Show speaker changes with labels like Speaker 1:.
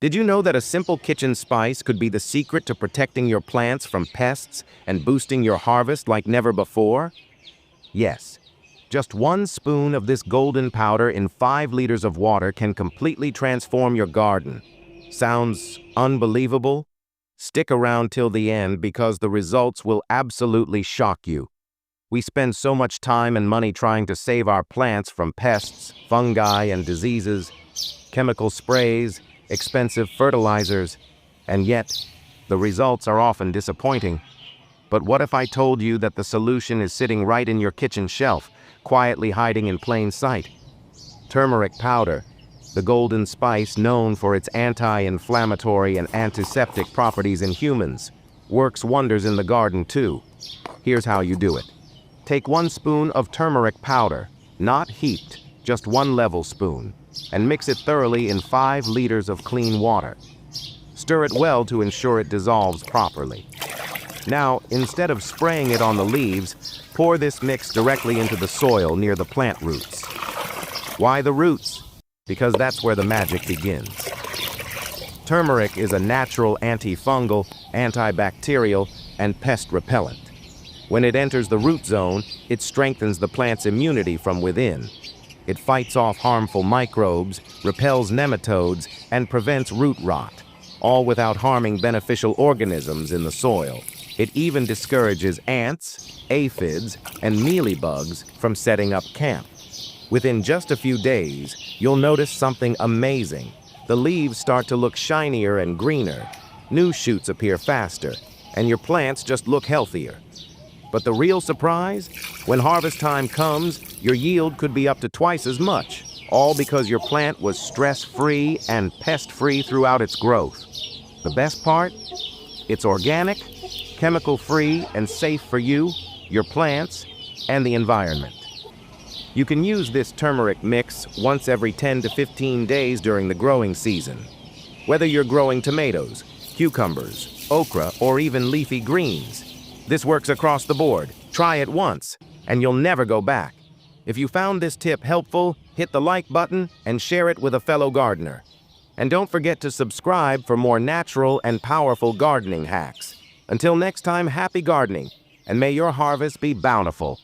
Speaker 1: Did you know that a simple kitchen spice could be the secret to protecting your plants from pests and boosting your harvest like never before? Yes, just 1 spoon of this golden powder in 5 liters of water can completely transform your garden. Sounds unbelievable? Stick around till the end because the results will absolutely shock you. We spend so much time and money trying to save our plants from pests, fungi, and diseases, chemical sprays, expensive fertilizers, and yet the results are often disappointing. But what if I told you that the solution is sitting right in your kitchen shelf, quietly hiding in plain sight? Turmeric powder, the golden spice known for its anti-inflammatory and antiseptic properties in humans, works wonders in the garden too. Here's how you do it. Take 1 spoon of turmeric powder, not heaped, just 1 level spoon, and mix it thoroughly in 5 liters of clean water. Stir it well to ensure it dissolves properly. Now, instead of spraying it on the leaves, pour this mix directly into the soil near the plant roots. Why the roots? Because that's where the magic begins. Turmeric is a natural antifungal, antibacterial, and pest repellent. When it enters the root zone, it strengthens the plant's immunity from within. It fights off harmful microbes, repels nematodes, and prevents root rot, all without harming beneficial organisms in the soil. It even discourages ants, aphids, and mealybugs from setting up camp. Within just a few days, you'll notice something amazing. The leaves start to look shinier and greener, new shoots appear faster, and your plants just look healthier. But the real surprise? When harvest time comes, your yield could be up to twice as much, all because your plant was stress-free and pest-free throughout its growth. The best part? It's organic, chemical-free, and safe for you, your plants, and the environment. You can use this turmeric mix once every 10 to 15 days during the growing season. Whether you're growing tomatoes, cucumbers, okra, or even leafy greens, this works across the board. Try it once, and you'll never go back. If you found this tip helpful, hit the like button and share it with a fellow gardener. And don't forget to subscribe for more natural and powerful gardening hacks. Until next time, happy gardening, and may your harvest be bountiful.